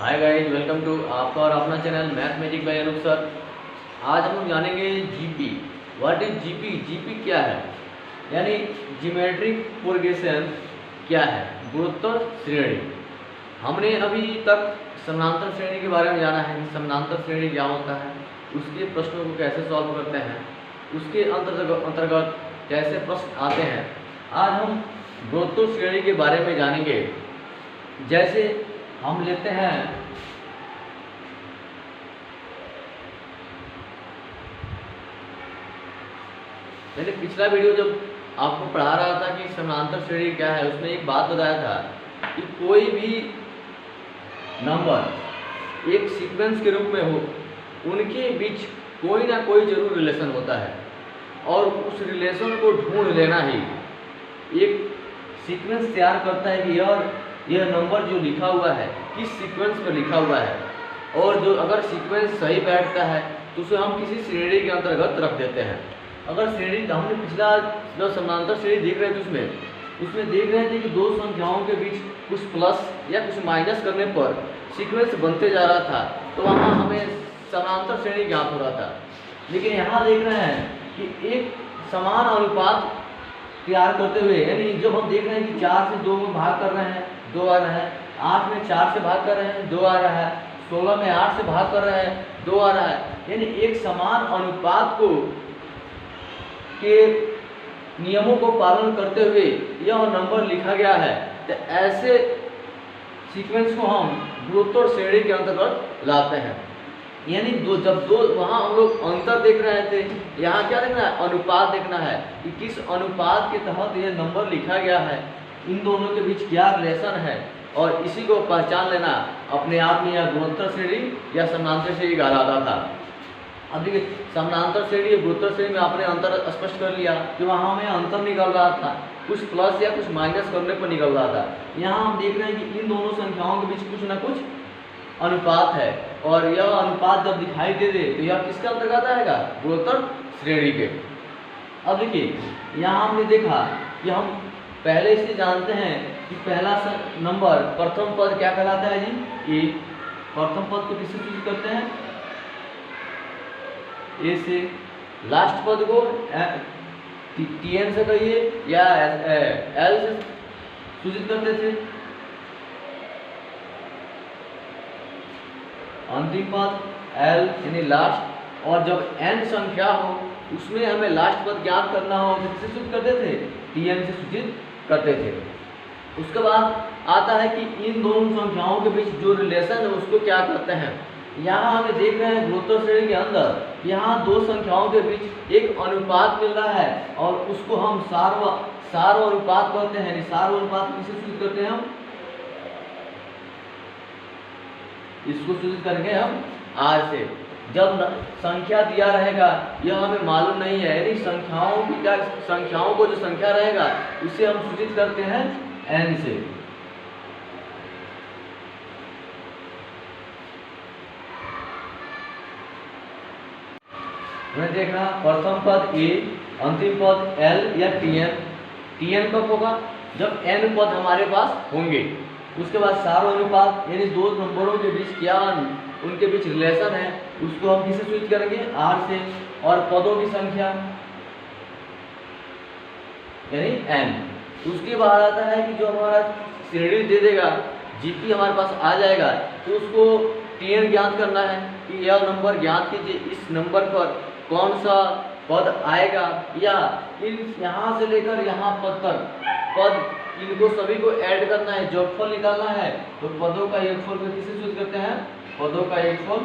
Hi guys, welcome to आपका और अपना channel mathematic by Anoop sir. आज हम लोग जानेंगे GP. What is GP? GP क्या है, यानी ज्योमेट्रिक प्रोग्रेशन क्या है, गुणोत्तर श्रेणी। हमने अभी तक समानांतर श्रेणी के बारे में जाना है कि समानांतर श्रेणी क्या होता है, उसके प्रश्नों को कैसे सॉल्व करते हैं, उसके अंतर्गत कैसे प्रश्न आते हैं। आज हम गुणोत्तर श्रेणी के बारे में जानेंगे। जैसे हम लेते हैं मैंने पिछला वीडियो जब आपको पढ़ा रहा था कि समानांतर श्रेणी क्या है, उसमें एक बात बताया था कि कोई भी नंबर एक सीक्वेंस के रूप में हो, उनके बीच कोई ना कोई जरूर रिलेशन होता है और उस रिलेशन को ढूंढ लेना ही एक सीक्वेंस तैयार करता है कि यार यह नंबर जो लिखा हुआ है किस सीक्वेंस में लिखा हुआ है, और जो अगर सीक्वेंस सही बैठता है तो उसे हम किसी श्रेणी के अंतर्गत रख देते हैं। अगर श्रेणी हमने पिछला जो समानांतर श्रेणी देख रहे थे उसमें देख रहे थे कि दो संख्याओं के बीच कुछ प्लस या कुछ माइनस करने पर सीक्वेंस बनते जा रहा था, तो वहाँ हमें समानांतर श्रेणी ज्ञात हो रहा था। लेकिन यहाँ देख रहे हैं कि एक समान अनुपात तैयार करते हुए, यानी जब हम देख रहे हैं कि 4 से 2 में भाग कर रहे हैं 2 आ रहा है, 8 में 4 से भाग कर रहे हैं 2 आ रहा है, 16 में 8 से भाग कर रहे हैं 2 आ रहा है, यानी एक समान अनुपात को के नियमों को पालन करते हुए यह नंबर लिखा गया है। तो ऐसे सीक्वेंस को हम गुणोत्तर श्रेणी के अंतर्गत लाते हैं। यानी जब दो वहाँ हम लोग अंतर देख रहे थे, यहाँ क्या देखना है, अनुपात देखना है कि किस अनुपात के तहत यह नंबर लिखा गया है, इन दोनों के बीच क्या रिलेशन है, और इसी को पहचान लेना अपने आप में यह गुणोत्तर श्रेणी या समानांतर श्रेणी कहलाता था। अब देखिए, समानांतर श्रेणी और गुणोत्तर श्रेणी में आपने अंतर स्पष्ट कर लिया कि वहाँ हमें अंतर निकल रहा था, कुछ प्लस या कुछ माइनस करने पर निकल रहा था। यहाँ हम देख रहे हैं कि इन दोनों संख्याओं के बीच कुछ ना कुछ अनुपात है, और यह अनुपात जब दिखाई दे दे तो यह किसके अंतर्गत आएगा, गुणोत्तर श्रेणी के। अब देखिए, यहाँ हमने देखा कि हम पहले से जानते हैं कि पहला नंबर प्रथम पद क्या कहलाता है जी, ए। प्रथम पद को किससे सूचित करते हैं, ए से। लास्ट पद को टीएन से कहिए या एल से सूचित करते थे। अंतिम पद एल यानी लास्ट, और जब एन संख्या हो उसमें हमें लास्ट पद ज्ञात करना हो तो किससे सूचित करते थे, टीएन से सूचित करते थे। उसके बाद आता है कि इन दोनों संख्याओं के बीच जो रिलेशन है उसको क्या कहते हैं। यहाँ हमें देख रहे हैं गुणोत्तर श्रेणी के अंदर यहाँ दो संख्याओं के बीच एक अनुपात मिल रहा है और उसको हम सार्व अनुपात कहते हैं। यानी सार्व अनुपात किससे सूचित करते हैं, हम इसको सूचित करेंगे हम आर से। जब संख्या दिया रहेगा यह हमें मालूम नहीं है, यानी संख्याओं को जो संख्या रहेगा उसे हम सूचित करते हैं एन से। हमें देखना प्रथम पद ए, अंतिम पद एल या टीएन। टीएन कब होगा, जब एन पद हमारे पास होंगे। उसके बाद सार्व अनुपात, यानी दो नंबरों के बीच क्या उनके बीच रिलेशन है उसको हम किससे सूचित करेंगे, आर से। और पदों की संख्या यानी एन। उसके बाद आता है कि जो हमारा श्रेणी दे देगा, जीपी हमारे पास आ जाएगा, तो उसको टीएन ज्ञात करना है कि यह नंबर ज्ञात कीजिए, इस नंबर पर कौन सा पद आएगा, या इन यहाँ से लेकर यहाँ पद तक पद इनको सभी को ऐड करना है, जोगफल निकालना है। तो पदों का योगफल को किससे सूचित करते हैं, पदों का योगफल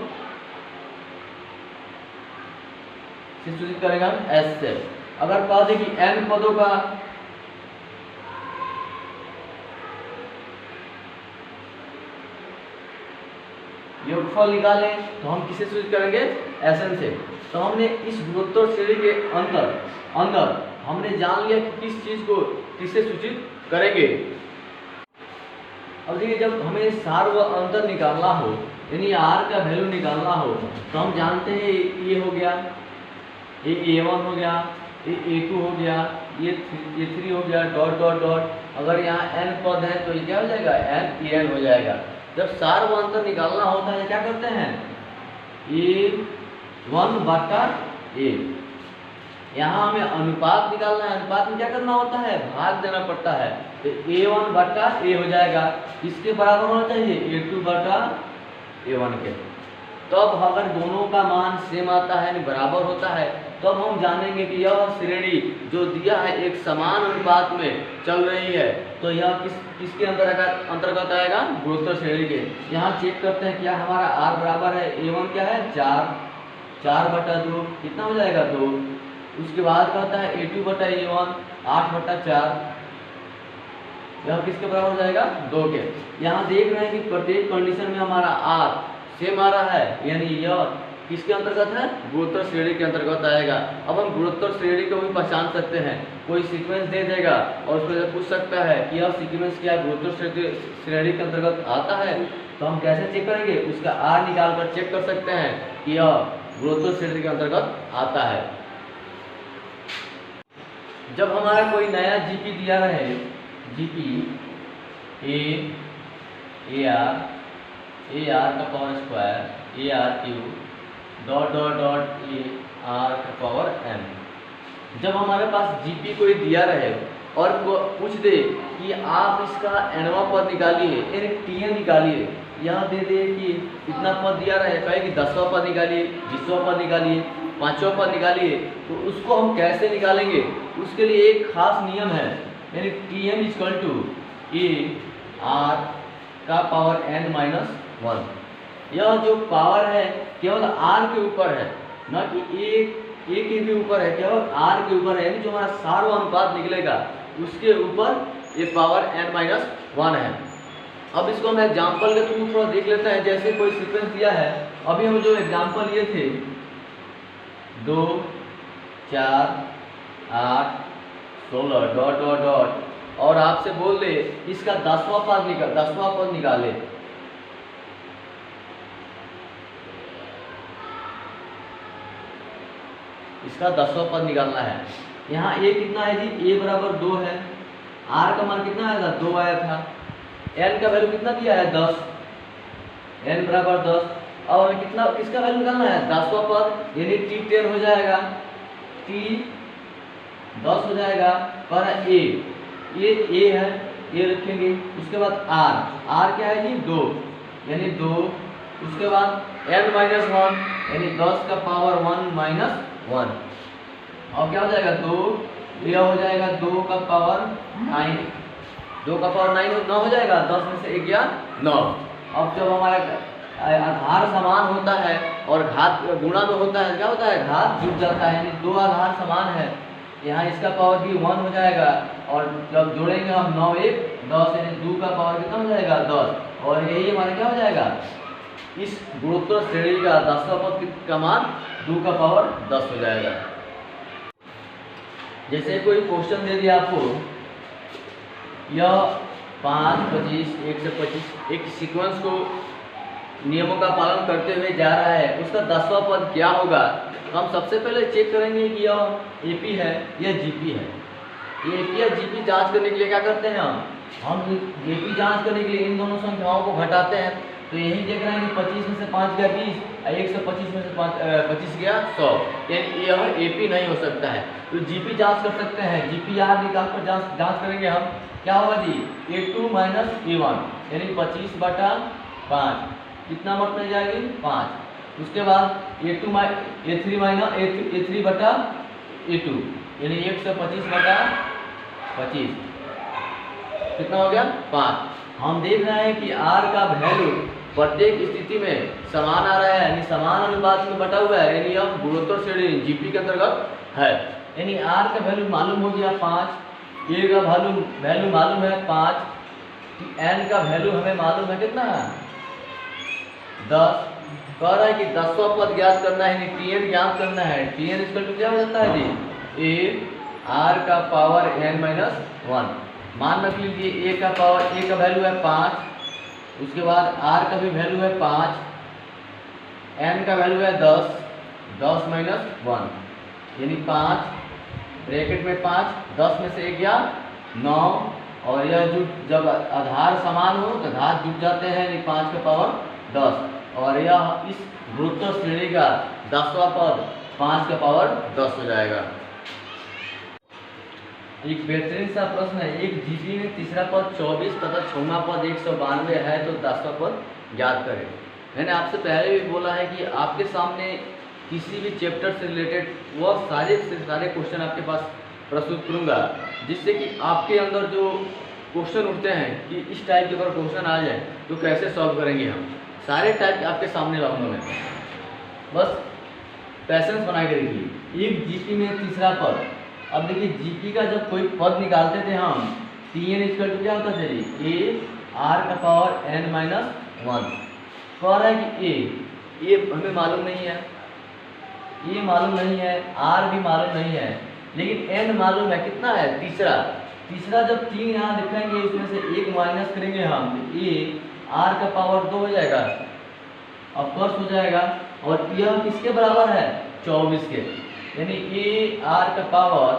से सूचित करेगा एस से। अगर कह दें कि एन पदों का योगफल निकालें तो हम किससे सूचित करेंगे, एसएन से। तो हमने इस गुणोत्तर श्रेणी के अंदर हमने जान लिया कि किस चीज को किससे सूचित करेंगे। अब देखिए, जब हमें सार्व अंतर निकालना हो, यानी आर का वैल्यू निकालना हो, तो हम जानते हैं ये हो गया, ये A1 हो गया, ये A2 हो गया, ये 3 हो गया, डॉट डॉट डॉट। अगर यहाँ n पद है तो ये क्या हो जाएगा, n हो जाएगा। जब सार व अंतर निकालना होता है क्या करते हैं, A1 बटा A। यहाँ हमें अनुपात निकालना है, अनुपात में क्या करना होता है, भाग देना पड़ता है। तो A1 बटा A हो जाएगा, किसके बराबर होना चाहिए, A2 बटा A1 के। तब अगर दोनों का मान सेम आता है यानी बराबर होता है, तब हम जानेंगे कि यह श्रेणी जो दिया है एक समान अनुपात में चल रही है, तो यह किसके अंतर्गत आएगा, गुणोत्तर श्रेणी के। यहाँ चेक करते हैं क्या हमारा R बराबर है, A1 क्या है 4 बटा 2, कितना हो जाएगा 2। उसके बाद कहता है A2 बटा A1 8 बटा 4, यह किसके बराबर हो जाएगा 2 के। यहाँ देख रहे हैं कि प्रत्येक कंडीशन में हमारा R सेम आ रहा है, यानी यह किसके अंतर्गत है, गुणोत्तर श्रेणी के अंतर्गत आएगा। अब हम गुणोत्तर श्रेणी को भी पहचान सकते हैं, कोई सीक्वेंस दे देगा और उसको पूछ सकता है कि यह सीक्वेंस क्या गुणोत्तर श्रेणी के अंतर्गत आता है, तो हम कैसे चेक करेंगे, उसका R निकाल कर चेक कर सकते हैं कि यह गुणोत्तर श्रेणी के अंतर्गत आता है। जब हमारा कोई नया जीपी दिया रहे, जीपी AR का power square AR cube dot dot dot AR का पावर M। जब हमारे पास जीपी कोई दिया रहे और पूछ दे कि आप इसका nवां पद निकालिए, एक TN निकालिए, यहाँ दे दे कि इतना पद दिया रहे, कहे कि 10वां पद निकालिए, 20वां पद निकालिए, 5वां पद निकालिए, तो उसको हम कैसे निकालेंगे, उसके लिए एक खास नियम है, यानी TN इक्वल टू AR का पावर N-1। यह जो पावर है केवल R के ऊपर है, न कि A के भी ऊपर है, केवल R के ऊपर है, यानी जो हमारा सार अनुपात निकलेगा उसके ऊपर ये पावर N-1 है। अब इसको हम एग्जाम्पल के थ्रू थोड़ा देख लेते हैं। जैसे कोई सीक्वेंस दिया है, अभी हम जो एग्जाम्पल लिए थे 2 4 8 16 डॉट डॉट डॉट, और आपसे बोल दे इसका 10वां पद निकाले, इसका 10वां पद निकालना है। यहाँ A कितना है जी, A बराबर 2 है, R का मान कितना आया था 2 आया था, N का वैल्यू कितना दिया है 10, N बराबर 10, और कितना किसका वैल्यू निकालना है 10वां पद, यानी T10 हो जाएगा, T10 हो जाएगा। पर ये A है, ये रखेंगे, उसके बाद R क्या है जी 2, यानी 2, उसके बाद N-1 यानी 10 का पावर 1 और क्या हो जाएगा 2, यह हो जाएगा 2 का पावर 9, 2 का पावर 9 हो जाएगा, 10 में से 1 गया 9। अब जब हमारा आधार समान होता है और घात गुणा में होता है, क्या होता है घात जुड़ जाता है, यानी 2 आधार समान है, यहाँ इसका पावर भी 1 हो जाएगा, और जब जोड़ेंगे हम 9 1 10, यानी 2 का पावर कितना हो जाएगा 10, और यही हमारा क्या हो जाएगा, इस गुणोत्तर श्रेणी का 10वां पद का मान 2 का पावर 10 हो जाएगा। जैसे कोई क्वेश्चन दे दिया आपको, यह 5 25 1 से 25 एक सीक्वेंस को नियमों का पालन करते हुए जा रहा है, उसका 10वां पद क्या होगा। हम सबसे पहले चेक करेंगे कि यह AP है या GP है। ये AP या GP जांच करने के लिए क्या करते हैं, हम AP जांच करने के लिए इन दोनों संख्याओं को घटाते हैं, तो यही देख रहे हैं कि 25 में से 5 गया 20, 125 में से 25 गया 100, यानी यह AP नहीं हो सकता है। तो GP जांच कर सकते हैं, GPR निकाल कर जांच करेंगे हम, क्या होगा जी A2 माइनस A1, यानी 25 बटा 5, कितना मत में जाएगी 5। उसके बाद A3 माइनस A3 बटा A2, यानी 125 बटा 25, कितना हो गया 5। हम देख रहे हैं कि R का वैल्यू प्रत्येक स्थिति में समान आ रहा है, यानी समान अनुपात में बटा हुआ है, यानी यह गुणोत्तर श्रेणी GP के अंतर्गत है। यानी R का वैल्यू मालूम हो गया 5, A का वैल्यू मालूम है 5, N का वैल्यू हमें मालूम है कितना 10। कह रहा है कि 10वां पद ज्ञात करना है, यानी TN ज्ञात करना है। TN इक्वल टू क्या हो जाता है जी AR का पावर N-1। मान रख लीजिए A का वैल्यू है 5, उसके बाद R का भी वैल्यू है 5, N का वैल्यू है 10, 10 माइनस 1, यानी 5 ब्रैकेट में 5, 10 में से 1 गया 9, और यह जुट जब आधार समान हो तो घात जुट जाते हैं, यानी 5 का पावर 10, और यह इस गुरुत्व श्रेणी का 10वां पद 5 का पावर 10 हो जाएगा। एक बेहतरीन सा प्रश्न है, एक जीपी में तीसरा पद 24 तथा 6वां पद 192 है तो 10वां पद ज्ञात करें। मैंने आपसे पहले भी बोला है कि आपके सामने किसी भी चैप्टर से रिलेटेड वह सारे से सारे क्वेश्चन आपके पास प्रस्तुत करूंगा, जिससे कि आपके अंदर जो क्वेश्चन उठते हैं कि इस टाइप के अगर क्वेश्चन आ जाए तो कैसे सॉल्व करेंगे, हम सारे टाइप आपके सामने लाऊंगा मैं। बस पैसेंस बना के देखिए। एक जीपी में तीसरा पद, अब देखिए जीपी का जब कोई पद निकालते थे हम, Tn इक्वल टू क्या होता था जी, a r का पावर n-1। कह रहा है कि a हमें मालूम नहीं है, ये मालूम नहीं है, r भी मालूम नहीं है, लेकिन n मालूम है। कितना है, तीसरा जब 3 यहाँ लिखेंगे इसमें से 1 माइनस करेंगे हम, तो a r का पावर 2 हो जाएगा, ऑफकोर्स हो जाएगा। और यह किसके बराबर है, 24 के, यानी a r का पावर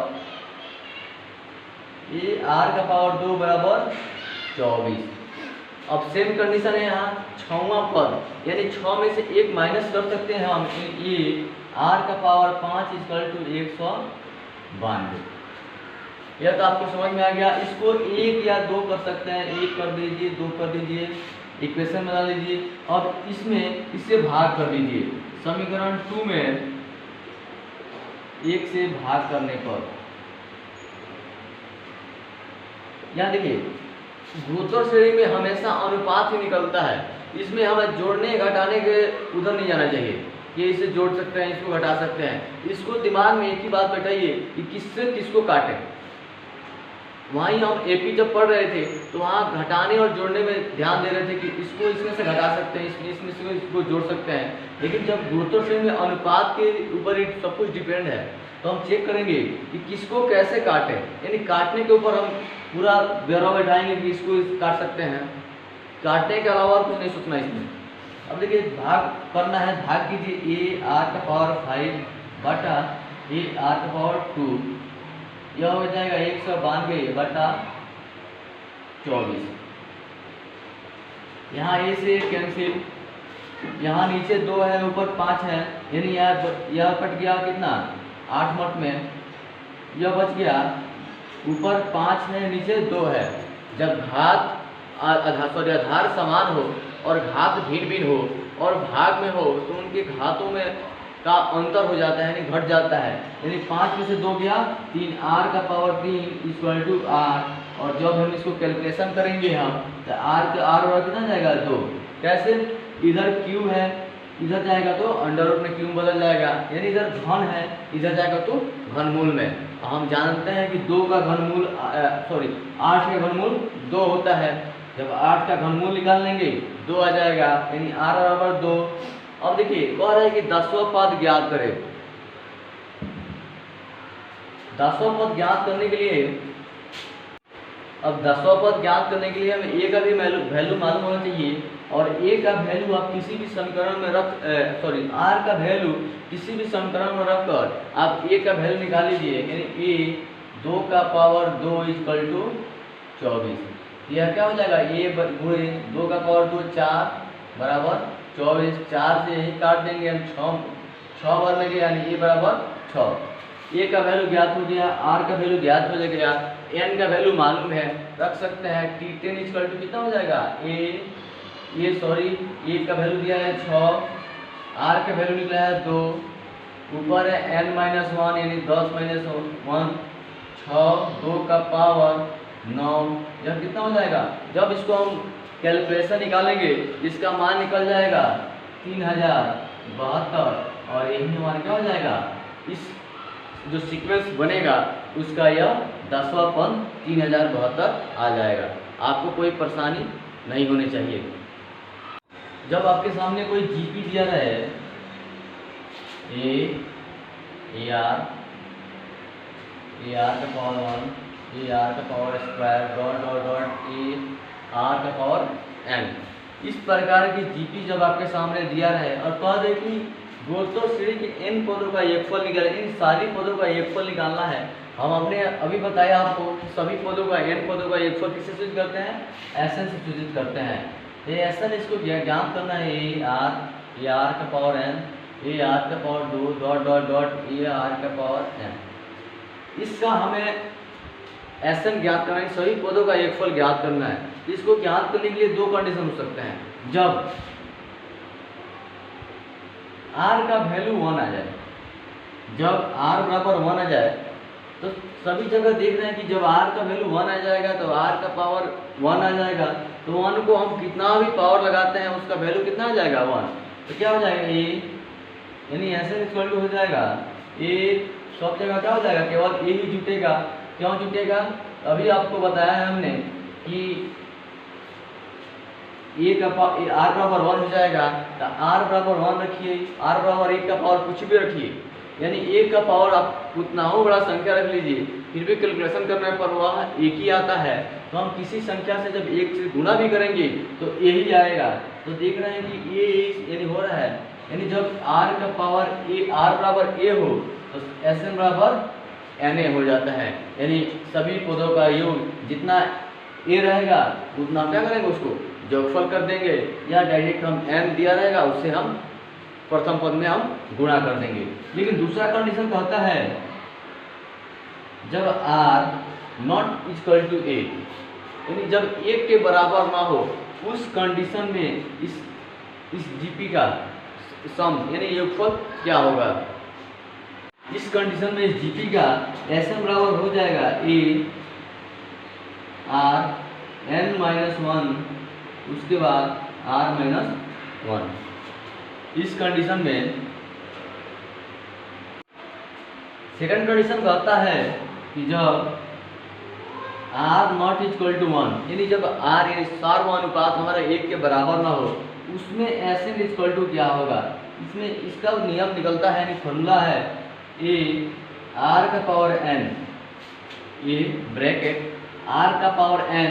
2 बराबर 24। अब सेम कंडीशन है यहाँ 6वां पद, यानी 6 में से 1 माइनस कर सकते हैं हम, a r का पावर 5 इक्वल टू 192। यह तो आपको समझ में आ गया। इसको 1 या 2 कर सकते हैं, 1 कर दीजिए, 2 कर दीजिए, इक्वेशन बना लीजिए। अब इसमें इससे भाग कर दीजिए, समीकरण 2 में 1 से भाग करने पर, यहाँ देखिए गुरुत्व श्रेणी में हमेशा अनुपात ही निकलता है, इसमें हमें जोड़ने घटाने के उधर नहीं जाना चाहिए कि इसे जोड़ सकते हैं, इसको घटा सकते हैं। इसको दिमाग में एक ही बात बैठाइए कि किससे किसको काटें। वहीं हम एपी जब पढ़ रहे थे तो वहाँ घटाने और जोड़ने में ध्यान दे रहे थे कि इसको इसमें से घटा सकते हैं, इसमें से इसको जोड़ सकते हैं। लेकिन जब गुरुत्व श्रेणी में अनुपात के ऊपर ही सब कुछ डिपेंड है, तो हम चेक करेंगे कि किसको कैसे काटें, यानी काटने के ऊपर हम पूरा ब्यौरा बैठाएंगे कि इसको काट सकते हैं, काटने के अलावा और कुछ नहीं सोचना इसमें। अब देखिए भाग करना है, भाग कीजिए a r का पावर 5 बटा a r का पावर 2, यह हो जाएगा 192 बटा 24। यहाँ a से कैंसिल, यहाँ नीचे 2 है, ऊपर 5 है, यानी यह कट गया कितना, 8 मट में, यह बच गया, ऊपर 5 है नीचे 2 है। जब घात आधार समान हो और घात भिन्न भिन्न हो और भाग में हो तो उनके घातों में का अंतर हो जाता है, यानी घट जाता है। यानी 5 में से 2 गया 3, r का पावर 3 इक्वल टू r, और जब हम इसको कैलकुलेशन करेंगे हम तो r और कितना जाएगा 2। कैसे, इधर q है, इधर जाएगा तो अंडर रूट में क्यों बदल जाएगा, यानी इधर घन है, इधर जाएगा तो घनमूल में। हम जानते हैं कि 2 का घनमूल 8 का घनमूल 2 होता है। जब 8 का घनमूल निकाल लेंगे 2 आ जाएगा, यानी r बराबर 2। अब देखिए कह रहा है कि 10वां पद ज्ञात करें। 10वां पद ज्ञात करने के लिए, अब 10वां पद ज्ञात करने के लिए हमें a का भी वैल्यू मालूम होना चाहिए, और a का वैल्यू आप किसी भी समीकरण में r का वैल्यू किसी भी समीकरण में रखकर आप a का वैल्यू निकाल लीजिए, यानी a 2 का पावर 2 इक्वल टू 24। यह क्या हो जाएगा, a गुणे 2 का पावर 2 4 बराबर 24। 4 से यही काट देंगे हम, 6 बार लगे, यानी a बराबर 6। a का वैल्यू ज्ञात हो गया, r का वैल्यू ज्ञात हो गया, n का वैल्यू मालूम है, रख सकते हैं। T10 इक्वल टू कितना हो जाएगा, a का वैल्यू दिया है 6, r का वैल्यू निकला है 2, ऊपर है n-1 यानी 10 - 1, 6, 2 का पावर 9, यह कितना हो जाएगा। जब इसको हम कैलकुलेशन निकालेंगे इसका मान निकल जाएगा 3072, और यही हमारा क्या हो जाएगा, इस जो सीक्वेंस बनेगा उसका यह 10वां पद 3072 आ जाएगा। आपको कोई परेशानी नहीं होनी चाहिए। जब आपके सामने कोई जीपी दिया रहे, AR का पावर 1, AR का power square dot dot dot AR का पावर n, इस प्रकार की जीपी जब आपके सामने दिया रहे और कह दे कि गुणोत्तर श्रेणी के n पदों का योगफल निकालना, इन सारी पदों का योगफल निकालना है। हम अपने अभी बताया आपको कि सभी पदों का n पदों का योगफल किससे सूचित करते हैं, Sn से सूचित करते हैं। ये Sn इसको ज्ञात करना है, ए आर का पावर n, ए आर का power 2 dot dot dot A R का पावर n। इसका हमें Sn ज्ञात करना है, सभी पदों का योगफल ज्ञात करना है। इसको ज्ञात करने के लिए दो कंडीशन हो सकते हैं। जब r का वैल्यू 1 आ जाए, जब r बराबर 1 आ जाए, तो सभी जगह देख रहे हैं कि जब r का वैल्यू 1 आ जाएगा तो r का पावर 1 आ जाएगा, तो 1 को हम कितना भी पावर लगाते हैं उसका वैल्यू कितना आ जाएगा 1। तो क्या हो जाएगा ए, यानी ऐसे इक्वल टू हो जाएगा ए, सब जगह क्या हो जाएगा, केवल ए ही जुटेगा। क्यों जुटेगा, अभी आपको बताया है हमने कि ए का पावर आर बराबर 1 हो जाएगा, तो आर बराबर 1 रखिए, आर बराबर 1 का पावर कुछ भी रखिए, यानी 1 का पावर आप उतना हो बड़ा संख्या रख लीजिए, फिर भी कैलकुलेशन करने पर वह एक ही आता है। तो हम किसी संख्या से जब 1 से गुणा भी करेंगे तो ए ही आएगा। तो देख रहे हैं कि ए यानी हो रहा है, यानी जब आर का पावर ए, आर बराबर ए हो तो Sn बराबर Na हो जाता है, यानी सभी पदों का योग जितना ए रहेगा उतना क्या करेंगे, उसको जोगफल कर देंगे, या डायरेक्ट हम n दिया रहेगा उससे हम प्रथम पद में हम गुणा कर देंगे। लेकिन दूसरा कंडीशन कहता है जब r नॉट इक्वल टू ए, यानी जब 1 के बराबर ना हो, उस कंडीशन में इस जीपी का सम यानी योगफल क्या होगा। इस कंडीशन में इस जीपी का Sn बराबर हो जाएगा ए आर n माइनस 1, उसके बाद r माइनस 1। इस कंडीशन में सेकंड कंडीशन कहता है कि जब r नॉट इक्वल टू 1, यानी जब r यानी सार्वनुपात हमारा 1 के बराबर ना हो, उसमें Sn इक्वल टू क्या होगा। इसमें इसका नियम निकलता है, यानी फॉर्मूला है ए आर का power n, A bracket r का पावर n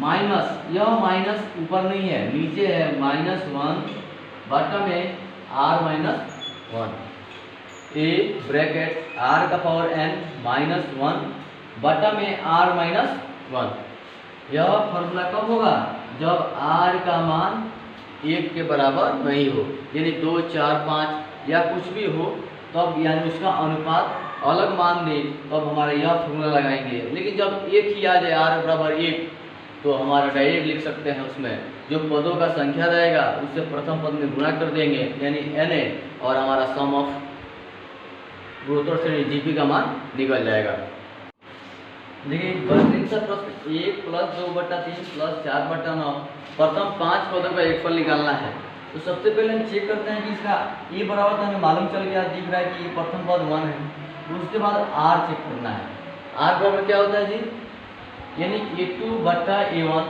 माइनस, यह माइनस ऊपर नहीं है नीचे है, -1 बटा में r minus 1, A bracket r का पावर n -1 बटा में r माइनस 1। यह फॉर्मूला कब होगा, जब r का मान 1 के बराबर नहीं हो, यानी 2, 4, 5 या कुछ भी हो, तब यानी उसका अनुपात अलग मान दे तब हमारा यह फॉर्मूला लगाएंगे। लेकिन जब 1 ही आ जाए r बराबर 1, तो हमारा डायरेक्ट लिख सकते हैं, उसमें जो पदों का संख्या रहेगा उससे प्रथम पद में गुणा कर देंगे, यानी Na, और हमारा सम ऑफ गुणोत्तर श्रेणी जीपी का मान निकल जाएगा। देखिए बेहतरीन सा प्रश्न 1 + 2/3 + 4/9, प्रथम 5 पदों का योगफल निकालना है। तो सबसे पहले हम चेक करते हैं कि इसका ए बराबर तो हमें मालूम चल गया, दिख रहा है कि ये प्रथम पद 1 है। तो उसके बाद r चेक करना है, r बराबर क्या होता है जी, यानी a2/a1,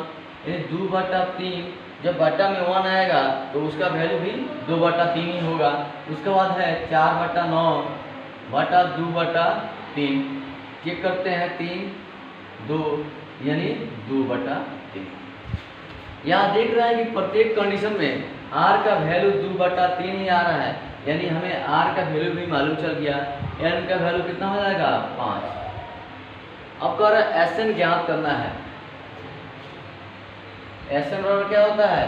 यानी 2/3। जब बटा में 1 आएगा तो उसका वैल्यू भी 2/3 ही होगा। उसके बाद है 4/9 बटा 2/3, चेक करते हैं 3, 2 यानी 2/3। यहाँ देख रहे हैं कि प्रत्येक कंडीशन में r का वैल्यू 2/3 ही आ रहा है, यानी हमें r का वैल्यू भी मालूम चल गया। n का वैल्यू कितना हो जाएगा 5। अब कह रहा है Sn ज्ञात करना है। Sn बराबर क्या होता है,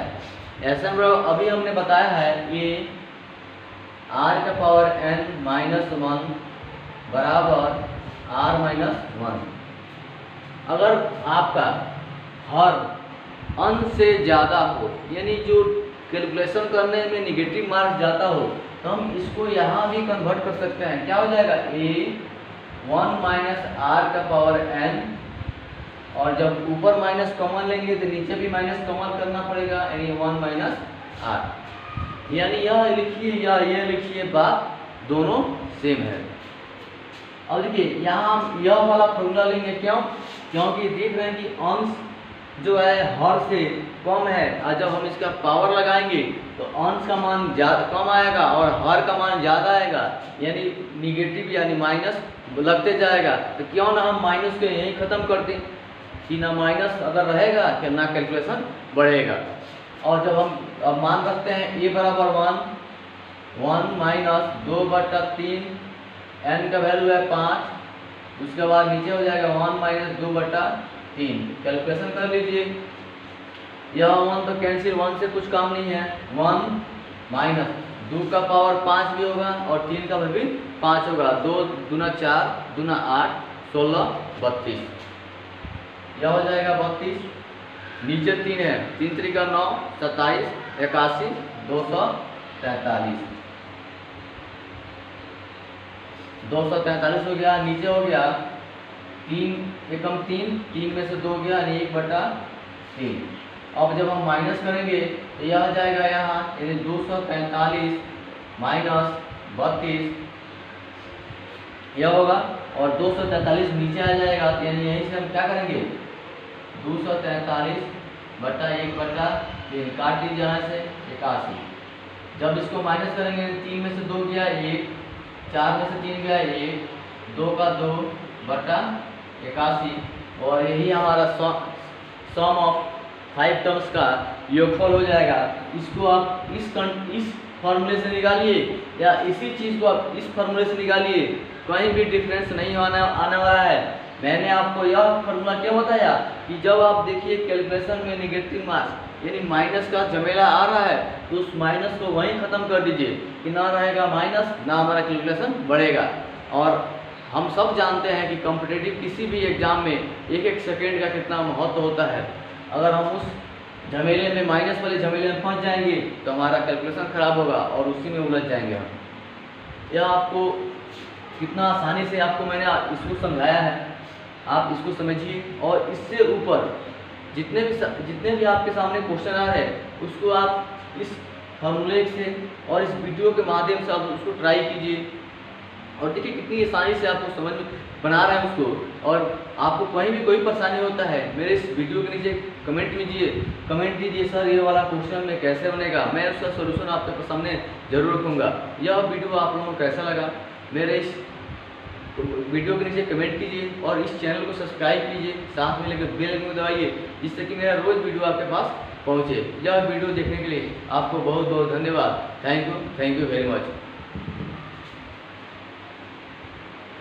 Sn बराबर अभी हमने बताया है ये r का पावर n -1 बराबर r -1। अगर आपका हर अंश से ज़्यादा हो, यानी जो कैलकुलेशन करने में निगेटिव मार्क्स जाता हो, तो हम इसको यहाँ भी कन्वर्ट कर सकते हैं। क्या हो जाएगा a1 - r का पावर n, और जब ऊपर माइनस कॉमन लेंगे तो नीचे भी माइनस कॉमन करना पड़ेगा, यानी 1 - r। यानी यह लिखिए या यह लिखिए, बात दोनों सेम है। अब देखिए यहाँ हम यह वाला फॉर्मूला लेंगे, क्यों, क्योंकि देख रहे हैं कि अंश जो है हर से कम है, और जब हम इसका पावर लगाएंगे तो अंश का मान कम आएगा और हर का मान ज़्यादा आएगा, यानी निगेटिव यानी माइनस लगते जाएगा। तो क्यों ना हम माइनस को यहीं ख़त्म कर दें, कि ना माइनस अगर रहेगा कि ना कैलकुलेशन बढ़ेगा। और जब हम अब मान रखते हैं a बराबर 1, 1 माइनस 2/3, n का वैल्यू है 5, उसके बाद नीचे हो जाएगा 1 माइनस 2/3। कैलकुलेशन कर लीजिए, यह 1 तो कैंसिल, 1 से कुछ काम नहीं है। 1 माइनस 2 का पावर 5 भी होगा और 3 का भी 5 होगा। 2 दूना 4, दूना 8, 16, 32, यह हो जाएगा 32। नीचे 3 है, 3 3 का 9, 27, 81, 243, 243 हो गया। नीचे हो गया 3 एकम 3, 3 में से 2 गया यानी 1/3। अब जब हम माइनस करेंगे तो यह आ जाएगा यहाँ, यानी 243 माइनस 32 यह होगा, और 243 नीचे आ जाएगा, यानी यहीं से हम क्या करेंगे 243 बटा 1/3 काट दीजिए यहाँ से 81। जब इसको माइनस करेंगे 3 में से 2 गया 1, 4 में से 3 गया 1, 2 का 2 बटा 81, और यही हमारा सम ऑफ 5 टर्म्स का योगफल हो जाएगा। इसको आप इस फॉर्मूले से निकालिए या इसी चीज़ को आप इस फॉर्मूले से निकालिए, कहीं भी डिफरेंस नहीं आने वाला है। मैंने आपको यह फॉर्मूला क्यों बताया कि जब आप देखिए कैलकुलेशन में नेगेटिव मार्क्स यानी माइनस का झमेला आ रहा है तो उस माइनस को वहीं ख़त्म कर दीजिए कि ना रहेगा माइनस, ना हमारा कैलकुलेशन बढ़ेगा। और हम सब जानते हैं कि कॉम्पिटिटिव किसी भी एग्ज़ाम में एक एक सेकेंड का कितना महत्व होता है। अगर हम उस झमेले में, माइनस वाले झमेले में फंस जाएंगे तो हमारा कैलकुलेशन खराब होगा और उसी में उलझ जाएंगे हम। यह आपको कितना आसानी से आपको मैंने इसको समझाया है, आप इसको समझिए। और इससे ऊपर जितने भी आपके सामने क्वेश्चन आ रहे हैं उसको आप इस फॉर्मूले से और इस वीडियो के माध्यम से आप उसको ट्राई कीजिए, और देखिए कितनी आसानी से आपको समझ में बना रहे हैं उसको। और आपको कहीं भी कोई परेशानी होता है मेरे इस वीडियो के नीचे कमेंट दीजिए सर ये वाला क्वेश्चन में कैसे बनेगा, मैं उसका सोल्यूशन आपके सामने जरूर रखूँगा। यह वीडियो आप लोगों को कैसा लगा मेरे इस वीडियो के नीचे कमेंट कीजिए और इस चैनल को सब्सक्राइब कीजिए, साथ में लेकर बेल आइकन को दबाइए जिससे कि मेरा रोज़ वीडियो आपके पास पहुँचे। यह वीडियो देखने के लिए आपको बहुत बहुत धन्यवाद। Thank you very much.